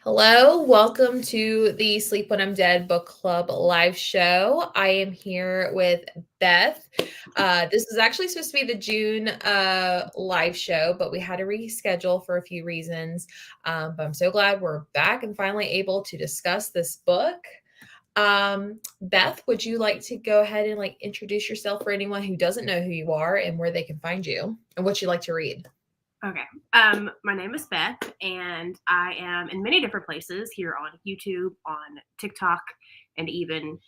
Hello, welcome to the Sleep When I'm Dead Book Club live show. I am here with Beth. This is actually supposed to be the June live show, but we had to reschedule for a few reasons. But I'm so glad we're back and finally able to discuss this book. Beth, would you like to go ahead and introduce yourself for anyone who doesn't know who you are and where they can find you and what you like to read? Okay. My name is Beth, and I am in many different places here on YouTube, on TikTok, and even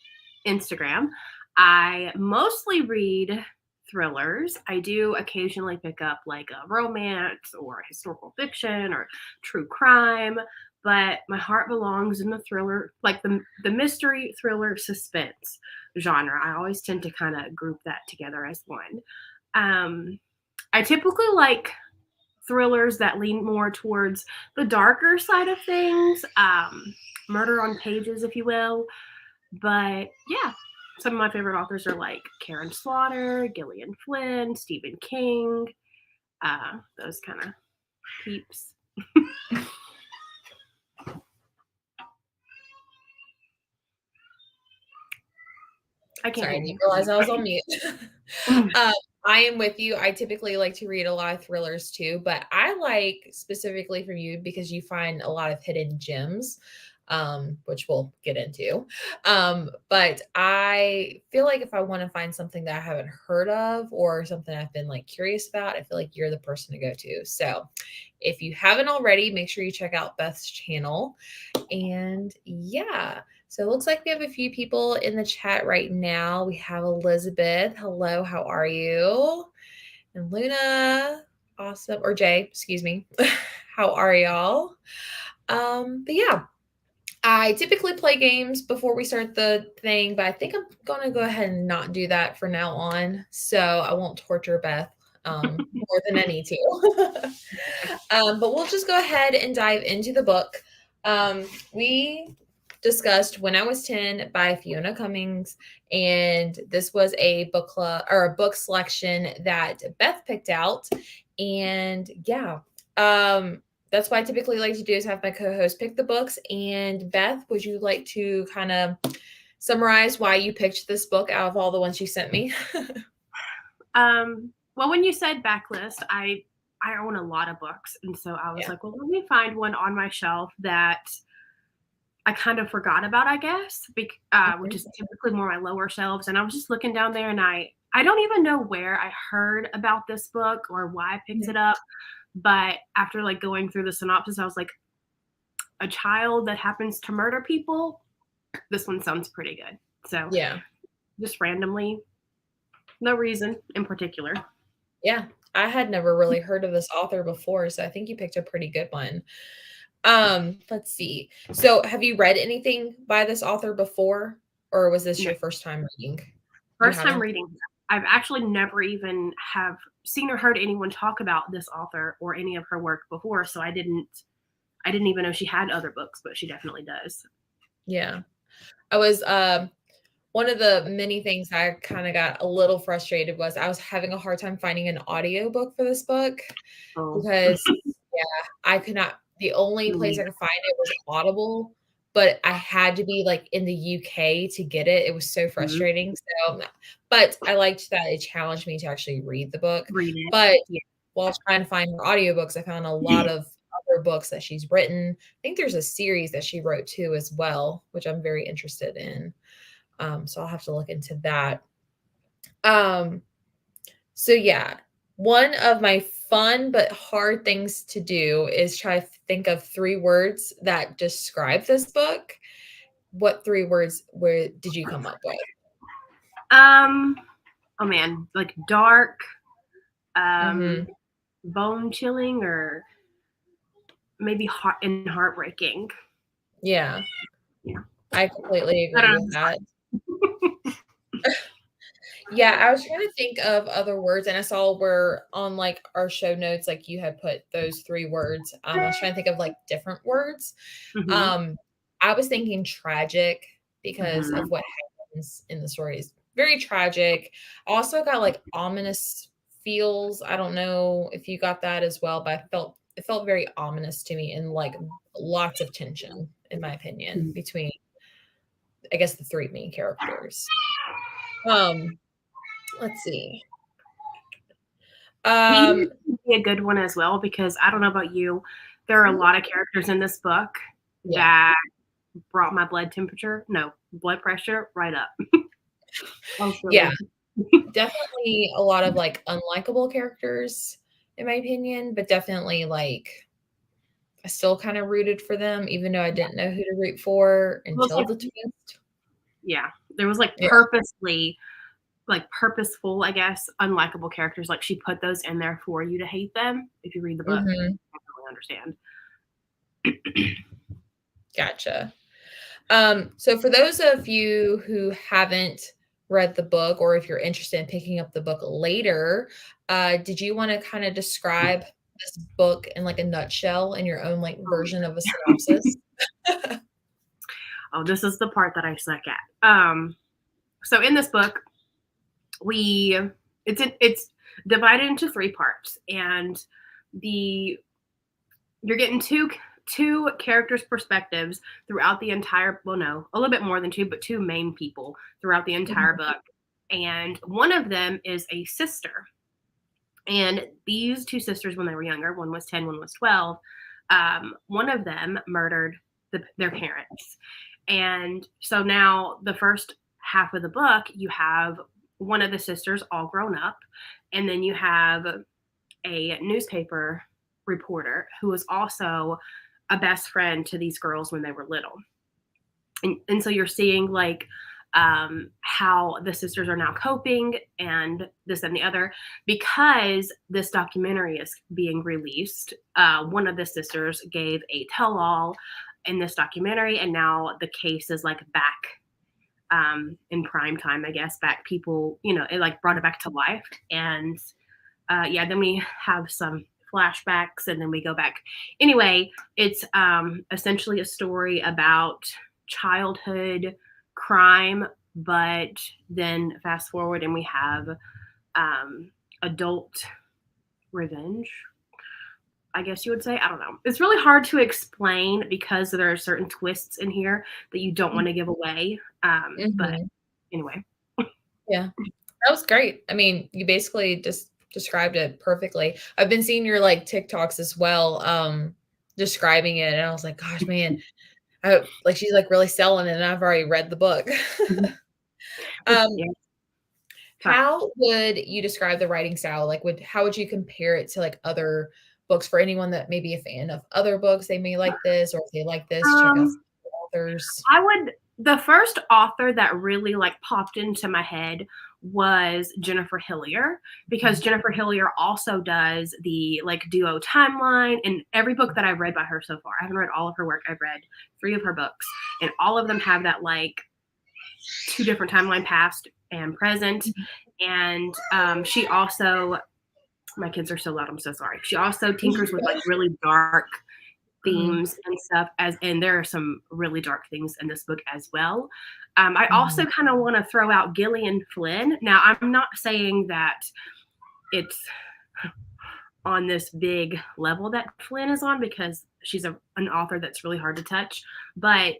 Instagram. I mostly read thrillers. I do occasionally pick up like a romance or historical fiction or true crime, but my heart belongs in the thriller, like the mystery thriller suspense genre. I always tend to kind of group that together as one. I typically like thrillers that lean more towards the darker side of things, murder on pages, if you will. But yeah, some of my favorite authors are like Karen Slaughter, Gillian Flynn, Stephen King, those kind of peeps. I can't Sorry, I hear didn't you. realize I was on mute. I am with you. I typically like to read a lot of thrillers too, but I like specifically from you because you find a lot of hidden gems, which we'll get into. But I feel like if I want to find something that I haven't heard of or something I've been curious about, I feel like you're the person to go to. So if you haven't already, make sure you check out Beth's channel. And yeah. So it looks like we have a few people in the chat right now. We have Elizabeth. Hello, how are you? And Luna, awesome. Or Jay, excuse me. How are y'all? But yeah, I typically play games before we start the thing, but I think I'm going to go ahead and not do that for now on. So I won't torture Beth more than I need to. But we'll just go ahead and dive into the book. We discussed When I Was 10 by Fiona Cummings, and this was a book club or a book selection that Beth picked out. And yeah, that's what I typically like to do is have my co-host pick the books. And Beth, would you like to kind of summarize why you picked this book out of all the ones you sent me? Well, when you said backlist, I own a lot of books, and so I was Yeah. like, well, let me find one on my shelf that I kind of forgot about, I guess, which is typically more my lower shelves. And I was just looking down there, and I don't even know where I heard about this book or why I picked it up. But after going through the synopsis, I was like, a child that happens to murder people. This one sounds pretty good. So Yeah. just randomly, no reason in particular. Yeah. I had never really heard of this author before, so I think you picked a pretty good one. Let's see. So have you read anything by this author before, or was this No, your first time reading? You first time haven't? reading. I've actually never even have seen or heard anyone talk about this author or any of her work before, so I didn't even know she had other books, but she definitely does. Yeah. I was one of the many things I kind of got a little frustrated was I was having a hard time finding an audiobook for this book Oh, because yeah, I could not the only me place I neither. could find it was Audible, but I had to be in the UK to get it. It was so Mhm. frustrating. So, but I liked that it challenged me to actually read the book. Read it. But Yeah. while trying to find her audiobooks, I found a lot of other books that she's written. I think there's a series that she wrote too as well, which I'm very interested in. So I'll have to look into that. Um, so yeah, one of my fun but hard things to do is try to think of 3 words that describe this book. What 3 words where did you come up with? Um. Oh man, like dark, um, Mhm. bone chilling, or maybe heartbreaking. Yeah, Yeah. I completely I agree don't with that. Yeah, I was trying to think of other words, and I saw where on, our show notes, you had put those 3 words. I was trying to think of, different words. know. Mhm. Um, I was thinking tragic because of Mhm. what happens in the story is very tragic. I also got, ominous feels. I don't know if you got that as well, but I felt it felt very ominous to me, and like lots of tension, in my opinion, between, I guess, the three main characters. Um, let's see. He Um, would be a good one as well, because I don't know about you, there are a lot of characters in this book yeah, that brought my blood pressure right up. Oh, yeah, silly. definitely a lot of like unlikable characters, in my opinion, but definitely like I still kind of rooted for them, even though I Yeah. didn't know who to root for It was until like, the twist. yeah, there was like Yeah. purposeful, I guess, unlikable characters. Like she put those in there for you to hate them. If you read the book, Hmm. I don't really understand. Gotcha. So for those of you who haven't read the book, or if you're interested in picking up the book later, did you want to kind of describe this book in like a nutshell in your own like Oh, version of a synopsis? oh, this is the part that I suck at. So in this book, it's divided into three parts, and the you're getting two characters' perspectives throughout the entire, well, no, a little bit more than two, but two main people throughout the entire Mhm. book. And one of them is a sister. And these two sisters, when they were younger, one was 10, one was 12, one of them murdered their parents. And so now the first half of the book, you have one of the sisters all grown up, and then you have a newspaper reporter who was also a best friend to these girls when they were little. And so you're seeing like how the sisters are now coping and this and the other, because this documentary is being released. One of the sisters gave a tell-all in this documentary, and now the case is like back in prime time, I guess. Back, people, it like brought it back to life. And yeah, then we have some flashbacks, and then we go back. Anyway, it's essentially a story about childhood crime, but then fast forward and we have adult revenge, I guess you would say. I don't know. It's really hard to explain because there are certain twists in here that you don't want to give away. But Mhm. anyway. Yeah. That was great. I mean, you basically just described it perfectly. I've been seeing your like TikToks as well, describing it, and I was like, gosh, man, like she's like really selling it, and I've already read the book. Um, Yeah, sorry. how would you describe the writing style? Like, how would you compare it to like other books for anyone that may be a fan of other books? They may like this, or if they like this, check out Um, some authors. the first author that really like popped into my head was Jennifer Hillier, because Jennifer Hillier also does the like duo timeline. And every book that I've read by her so far, I haven't read all of her work, I've read 3 of her books, and all of them have that like 2 different timeline, past and present. And she also, my kids are so loud, I'm so sorry. She also tinkers with like really dark Mhm, themes and stuff, and there are some really dark things in this book as well. I also mhm. kind of want to throw out Gillian Flynn. Now, I'm not saying that it's on this big level that Flynn is on, because she's an author that's really hard to touch. But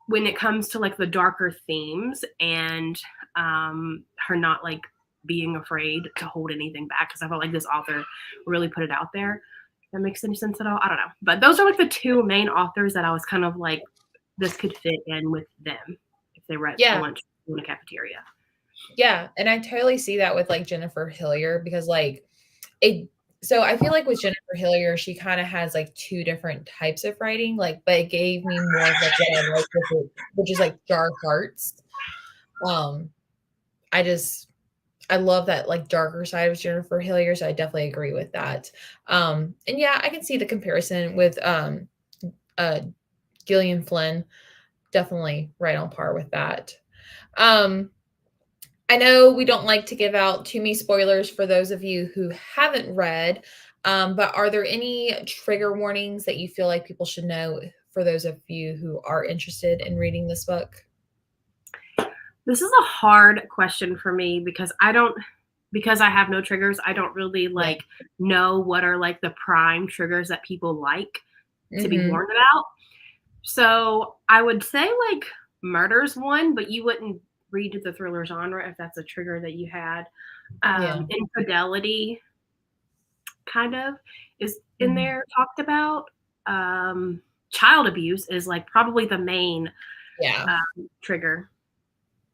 when it comes to like the darker themes and her not like being afraid to hold anything back, because I felt like this author really put it out there. If that makes any sense at all? I don't know. But those are like the 2 main authors that I was kind of like, this could fit in with them if they were at a Yeah, lunch in a cafeteria. yeah, and I totally see that with like Jennifer Hillier because like it. So I feel like with Jennifer Hillier, she kind of has like two different types of writing, like, but it gave me more of like what I like with it, which is like dark arts. Um, I just I love that like darker side of Jennifer Hillier, so I definitely agree with that. And yeah, I can see the comparison with uh Gillian Flynn, definitely right on par with that. Um, I know we don't like to give out too many spoilers for those of you who haven't read, but are there any trigger warnings that you feel like people should know for those of you who are interested in reading this book? This is a hard question for me because I don't because I have no triggers, I don't really Yeah. like know what are like the prime triggers that people like to be Mhm. warned about. So I would say like murder's one, but you wouldn't read the thriller genre if that's a trigger that you had. Yeah. Infidelity kind of is in Mhm. there talked about. Um, Child abuse is like probably the main Yeah. trigger.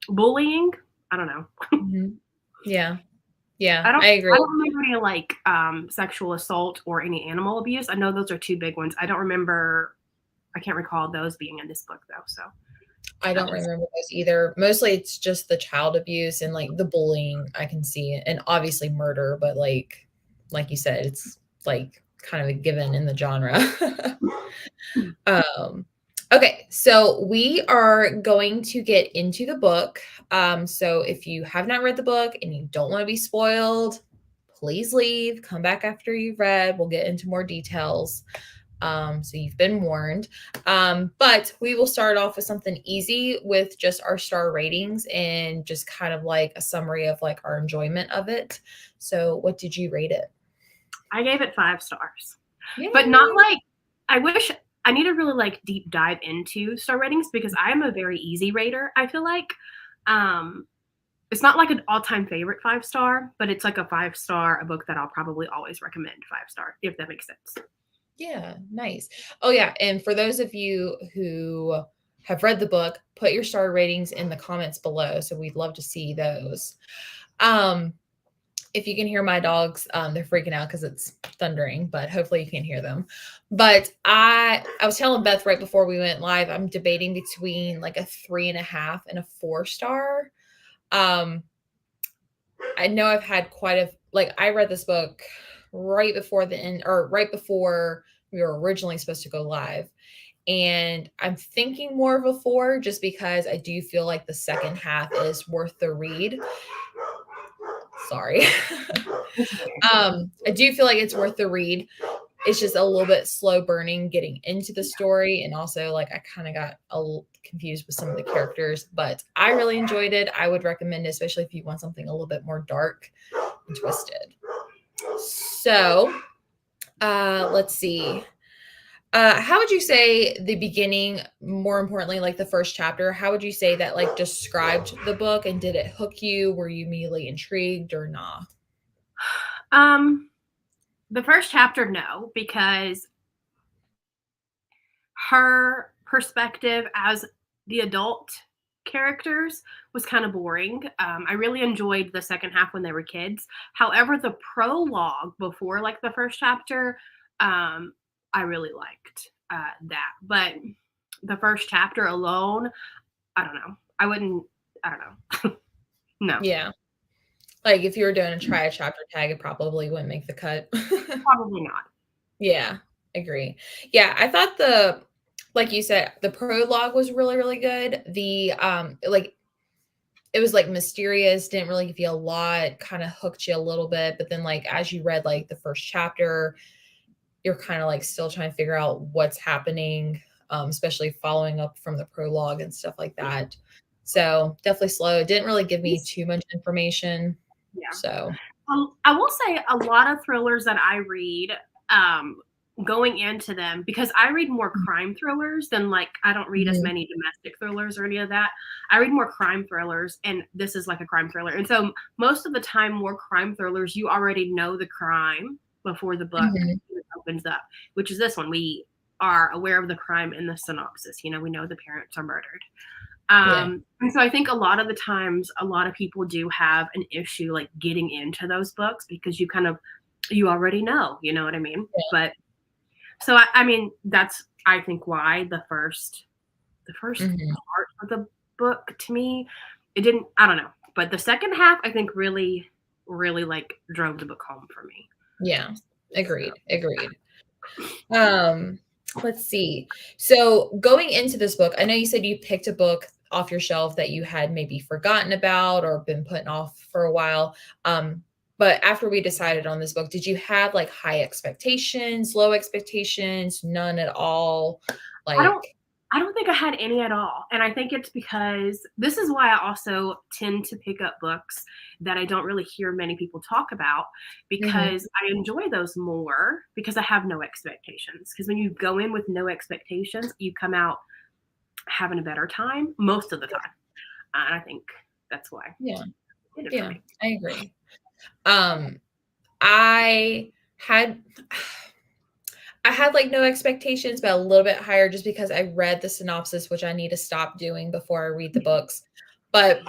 Bullying, I don't know. Mhm. Yeah. Yeah, I don't I I agree. don't remember any like sexual assault or any animal abuse. I know those are two big ones. I can't recall those being in this book though. So I that don't was remember those either. Mostly it's just the child abuse and, like, the bullying, I can see it, and obviously murder, but, like you said, it's, like, kind of a given in the genre. Um, okay, so we are going to get into the book. So if you have not read the book and you don't wanna be spoiled, please leave, come back after you've read, we'll get into more details. So you've been warned. But we will start off with something easy with just our star ratings and just kind of like a summary of like our enjoyment of it. So what did you rate it? I gave it 5 stars. But not Yay. like I wish I need to really like deep dive into star ratings because I am a very easy rater, I feel like. Um it's not like an all-time favorite 5 star, but it's like a 5 star, a book that I'll probably always recommend 5 star, if that makes sense. Yeah, nice. Oh yeah, and for those of you who have read the book, put your star ratings in the comments below. So we'd love to see those. Um, if you can hear my dogs, they're freaking out because it's thundering, but hopefully you can hear them. But I was telling Beth right before we went live, I'm debating between like a 3.5 and a 4 star. Um, I know I've had quite a like I read this book right before the end or right before we were originally supposed to go live. And I'm thinking more of a 4 just because I do feel like the second half is worth the read. Sorry. I do feel like it's worth the read. It's just a little bit slow burning getting into the story. And also, like, I kind of got a little confused with some of the characters, but I really enjoyed it. I would recommend it, especially if you want something a little bit more dark and twisted. So, let's see. How would you say the beginning, more importantly, like the first chapter, how would you say that like described the book and did it hook you? Were you immediately intrigued or not? Um the first chapter, no, because her perspective as the adult characters was kind of boring. I really enjoyed the second half when they were kids. However, the prologue before like the first chapter, I really liked that. But the first chapter alone, I don't know. I wouldn't. I don't know. No, Yeah. Like if you were doing a try a chapter tag, it probably wouldn't make the cut. probably not. Yeah, agree. Yeah, I thought the like you said, the prologue was really, really good. The like it was like mysterious, didn't really give you a lot, kind of hooked you a little bit, but then like as you read like the first chapter, you're kind of like still trying to figure out what's happening, especially following up from the prologue and stuff like that. So definitely slow. It didn't really give me too much information. Yeah. So I will say a lot of thrillers that I read, um, going into them, because I read more crime thrillers than like I don't read as mhm, many domestic thrillers or any of that. I read more crime thrillers, and this is like a crime thriller. And so most of the time, more crime thrillers, you already know the crime before the book mhm, opens up, which is this one. We are aware of the crime in the synopsis. You know, we know the parents are murdered. yeah, And so I think a lot of the times, a lot of people do have an issue like getting into those books because you already know, you know what I mean? yeah, But so I mean, that's I think why the first mhm, part of the book to me, it didn't, I don't know. But the second half, I think really, really like drove the book home for me. yeah. So Agreed, agreed. Um, let's see. So going into this book, I know you said you picked a book off your shelf that you had maybe forgotten about or been putting off for a while. But after we decided on this book, did you have like high expectations, low expectations, none at all? I don't Like, I don't think I had any at all. And I think it's because this is why I also tend to pick up books that I don't really hear many people talk about, Mhm. because I enjoy those more because I have no expectations. Because when you go in with no expectations, you come out having a better time most of the time. And I think that's why Yeah. it did it for Yeah, me. I agree. Um, I had I had like no expectations, but a little bit higher just because I read the synopsis, which I need to stop doing before I read the books. But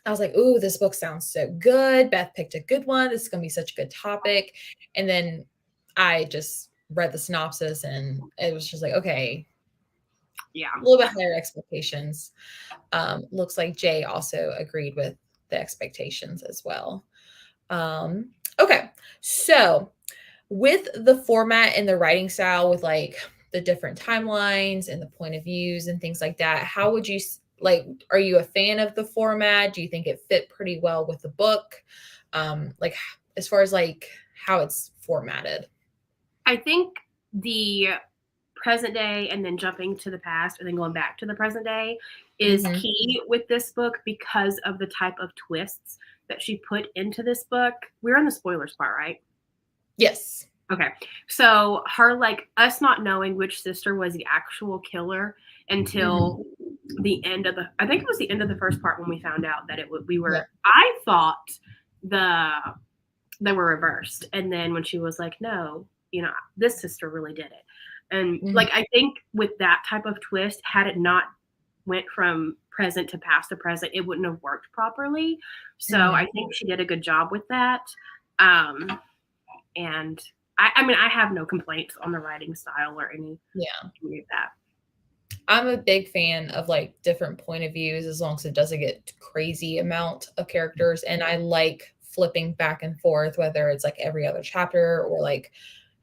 I was like, "Ooh, this book sounds so good. Beth picked a good one. This is gonna be such a good topic." And then I just read the synopsis and it was just like, okay, Yeah. a little bit higher expectations. Looks like Jay also agreed with the expectations as well. Okay, so with the format and the writing style, with like the different timelines and the point of views and things like that, how would you like? Are you a fan of the format? Do you think it fit pretty well with the book? Like as far as like how it's formatted. I think the present day and then jumping to the past and then going back to the present day is Hmm. key with this book because of the type of twists that she put into this book. We're in the spoilers part, right? Yes. Okay. So her, like, us not knowing which sister was the actual killer Hmm. until the end of the, I think it was the end of the first part when we found out that we Yeah. were, I thought the they were reversed. And then when she was like, no, this sister really did it. And Hmm. like, I think with that type of twist, had it not went from present to past to present, it wouldn't have worked properly. So Hmm. I think she did a good job with that. Um, and I mean, I have no complaints on the writing style or Yeah. any of that. I'm a big fan of like different point of views as long as it doesn't get crazy amount of characters. And I like flipping back and forth, whether it's like every other chapter or like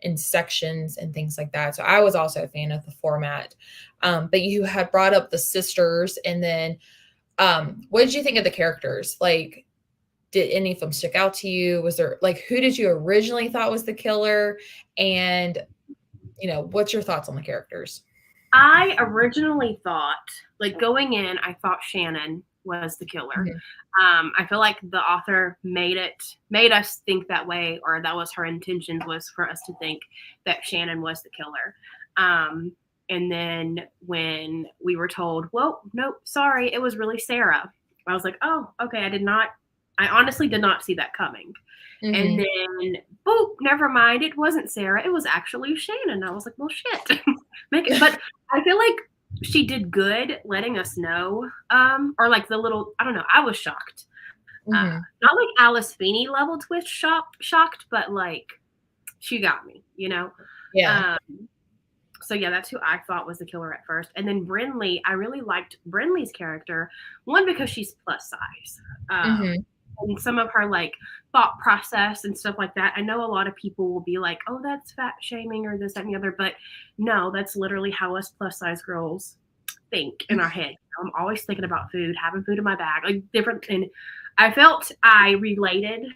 in sections and things like that. So I was also a fan of the format. But you had brought up the sisters, and then what did you think of the characters? Like, did any of them stick out to you? Was there like who did you originally thought was the killer? And what's your thoughts on the characters? I originally thought, like going in, I thought Shannon was the killer. Mhm. I feel like the author made us think that way, or that was her intentions, was for us to think that Shannon was the killer. And then when we were told, well, nope, sorry, it was really Sarah. I was like, oh, okay, I honestly did not see that coming. And Mhm. then, boop, never mind. It wasn't Sarah. It was actually Shannon. I was like, well, shit. Make it. But I feel like she did good letting us know. Or like the little, I don't know. I was shocked. Mhm. Not like Alice Feeney level twist shocked, but like she got me, you know? Yeah. Um, so yeah, that's who I thought was the killer at first. And then Brinley, I really liked Brinley's character. One, because she's plus size. Mhm. And some of her like thought process and stuff like that. I know a lot of people will be like, oh, that's fat shaming or this, that, and the other. But no, that's literally how us plus size girls think in our head. I'm always thinking about food, having food in my bag, like different. And I felt I related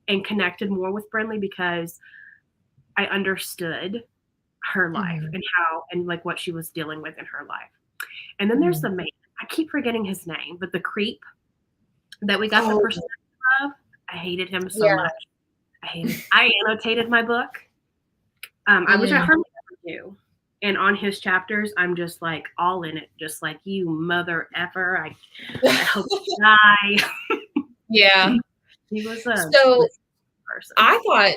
and connected more with Brinley because I understood her life Mhm. and how and like what she was dealing with in her life. And then there's Mhm. the man. I keep forgetting his name, but the creep that we got the Oh, percentage of, I hated him so yeah. much. I annotated my book, which I Mhm. hardly ever do. And on his chapters, I'm just like all in it, just like you mother effer. I hope you die. Yeah. He was So, this person. I thought,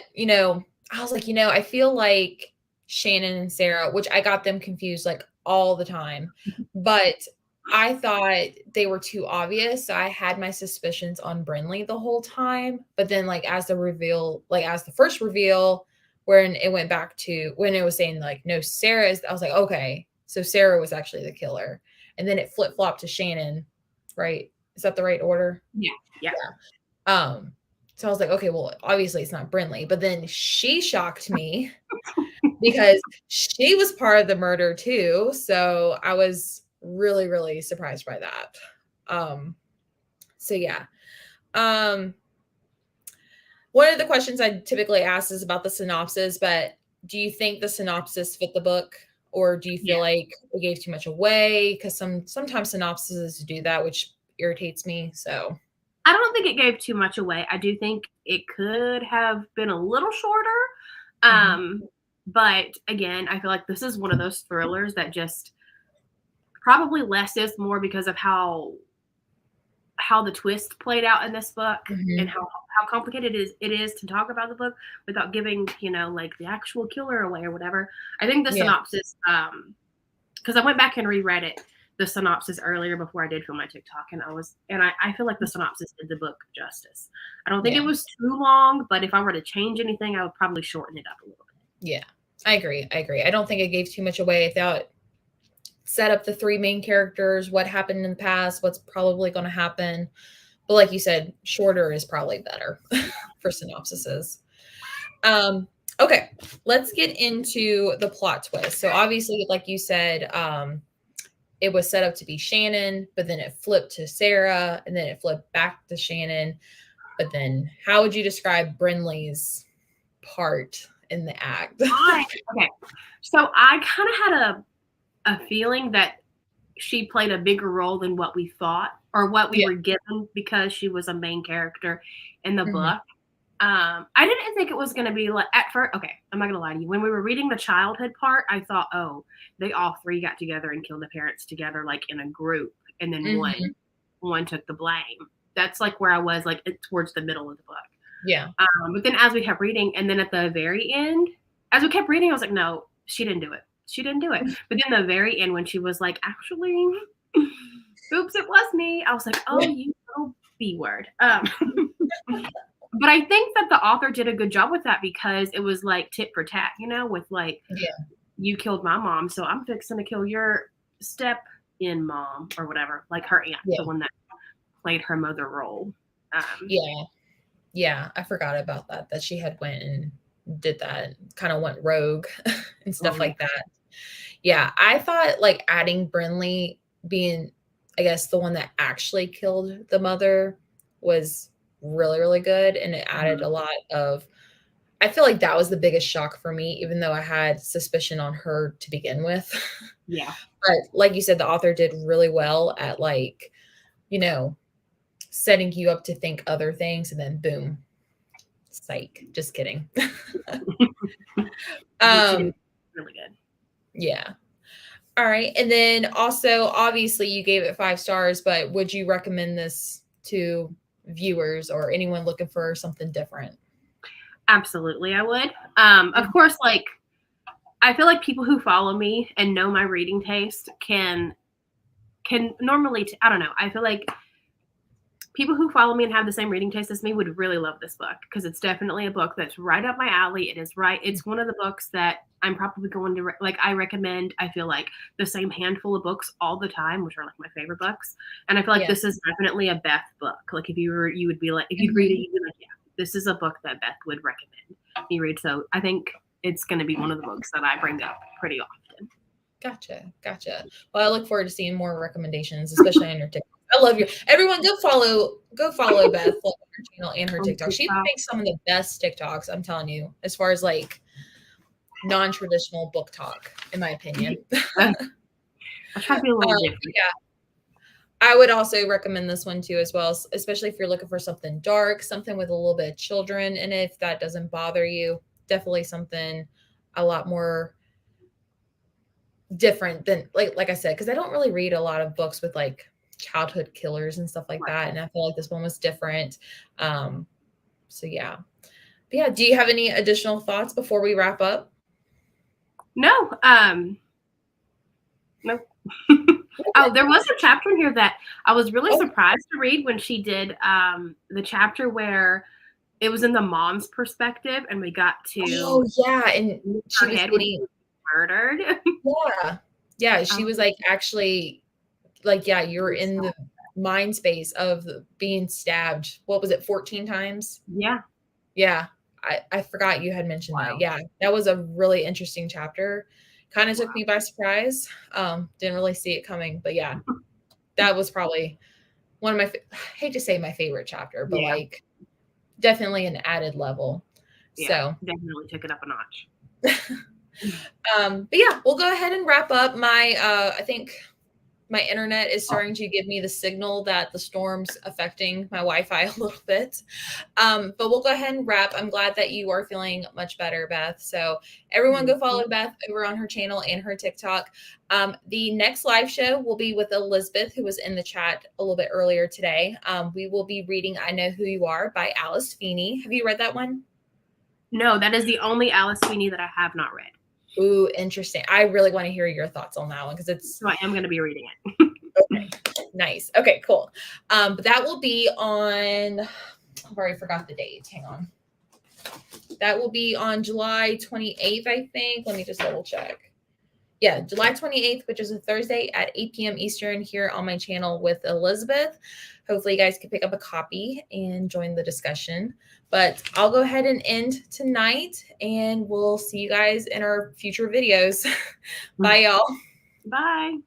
I was like, I feel like Shannon and Sarah, which I got them confused like all the time, but I thought they were too obvious. So I had my suspicions on Brinley the whole time. But then, like, as the first reveal, when it went back to when it was saying, like, no, Sarah is, I was like, okay, so Sarah was actually the killer. And then it flip flopped to Shannon, right? Is that the right order? Yeah, yeah. Um, so I was like, okay, well, obviously it's not Brinley, but then she shocked me because she was part of the murder too. So I was really, really surprised by that. Um, so yeah. Um, one of the questions I typically ask is about the synopsis, but do you think the synopsis fit the book or do you Yeah. feel like it gave too much away? Because sometimes synopses do that, which irritates me. So I don't think it gave too much away. I do think it could have been a little shorter. mhm. But again, I feel like this is one of those thrillers that just probably less is more because of how the twist played out in this book and Mhm. how complicated it is to talk about the book without giving like the actual killer away or whatever. I think the Yeah, synopsis, because I went back and reread the synopsis earlier before I did film my TikTok, and I feel like the synopsis did the book justice. I don't think it yeah, was too long, but if I were to change anything, I would probably shorten it up a little yeah. I agree. I agree. I don't think it gave too much away. I thought set up the three main characters, what happened in the past, what's probably going to happen. But like you said, shorter is probably better for synopsises. Okay, let's get into the plot twist. So obviously, like you said, it was set up to be Shannon, but then it flipped to Sarah, and then it flipped back to Shannon. But then, how would you describe Brinley's part in the act? bit. Okay, so I kind of had a feeling that she played a bigger role than what we thought or what we Yeah. were given because she was a main character in the Mhm. book. I didn't think it was going to be like at first. Okay, I'm not going to lie to you. When we were reading the childhood part, I thought, oh, they all three got together and killed the parents together, like in a group, and then Mhm. one took the blame. That's like where I was, like towards the middle of the book. Yeah. But then as we kept reading, and then at the very end, as we kept reading, I was like, no, she didn't do it. She didn't do it. But then the very end, when she was like, actually, oops, it was me. I was like, oh, you little B word. But I think that the author did a good job with that because it was like tit for tat, with like, Yeah. you killed my mom, so I'm fixing to kill your step in mom or whatever, like her aunt, the Yeah. one that played her mother role. Um, Yeah. Yeah. I forgot about that, that she had went and did that, kind of went rogue and oh stuff yeah, like that. Yeah. I thought like adding Brinley being, I guess, the one that actually killed the mother was really, really good. And it added mhm. a lot of, I feel like that was the biggest shock for me, even though I had suspicion on her to begin with. Yeah, But like you said, the author did really well at like, you know, setting you up to think other things and then boom, psych. Just kidding. she did um, really good. yeah. All right. And then also, obviously, you gave it 5 stars, but would you recommend this to viewers or anyone looking for something different? Absolutely, I would. Of course, like I feel like people who follow me and know my reading taste can normally. I don't know. I feel like people who follow me and have the same reading taste as me would really love this book because it's definitely a book that's right up my alley. It is right. It's one of the books that I'm probably going to like. I recommend. I feel like the same handful of books all the time, which are like my favorite books. And I feel like Yeah. this is definitely a Beth book. Like if you would be like, if you'd read it, Mhm. you'd be like, yeah, this is a book that Beth would recommend you read. So I think it's going to be one of the books that I bring up pretty often. Gotcha. Gotcha. Well, I look forward to seeing more recommendations, especially on your TikTok. I love you. Everyone go follow Beth like, on her channel and her On TikTok. She TikTok. makes some of the best TikToks, I'm telling you, as far as like non-traditional book talk, in my opinion. I try to be a little different. Yeah, I would also recommend this one too, as well, especially if you're looking for something dark, something with a little bit of children in it. If that doesn't bother you, definitely something a lot more different than like I said, because I don't really read a lot of books with like childhood killers and stuff like Right. that. And I feel like this one was different. Um, so yeah. But yeah, do you have any additional thoughts before we wrap up? No, no. Oh, there was a chapter in here that I was really Oh, surprised to read when she did the chapter where it was in the mom's perspective and we got to oh yeah. And she her was head when she getting was murdered. yeah. Yeah, I she was was like actually like, yeah, you're really in sad. the mind space of being stabbed. What was it, 14 times? Yeah. Yeah. I forgot you had mentioned that. Wow. Yeah, that was a really interesting chapter. Kind of took Wow. me by surprise. Didn't really see it coming, but yeah, that was probably one of my I hate to say my favorite chapter, but Yeah. like definitely an added level. Yeah. So, Definitely took it up a notch. But yeah, we'll go ahead and wrap up. I think my internet is starting to give me the signal that the storm's affecting my Wi-Fi a little bit. But we'll go ahead and wrap. I'm glad that you are feeling much better, Beth. So everyone go follow Beth over on her channel and her TikTok. The next live show will be with Elizabeth, who was in the chat a little bit earlier today. We will be reading I Know Who You Are by Alice Feeney. Have you read that one? No, that is the only Alice Feeney that I have not read. Ooh, interesting. I really want to hear your thoughts on that one because it's. So I am going to be reading it. Okay, nice. Okay, cool. But that will be on. I've already forgot the date. Hang on. That will be on July 28th, I think. Let me just double check. Yeah, July 28th, which is a Thursday at 8 p.m. Eastern here on my channel with Elizabeth. Hopefully you guys can pick up a copy and join the discussion. But I'll go ahead and end tonight, and we'll see you guys in our future videos. Bye, y'all. Bye.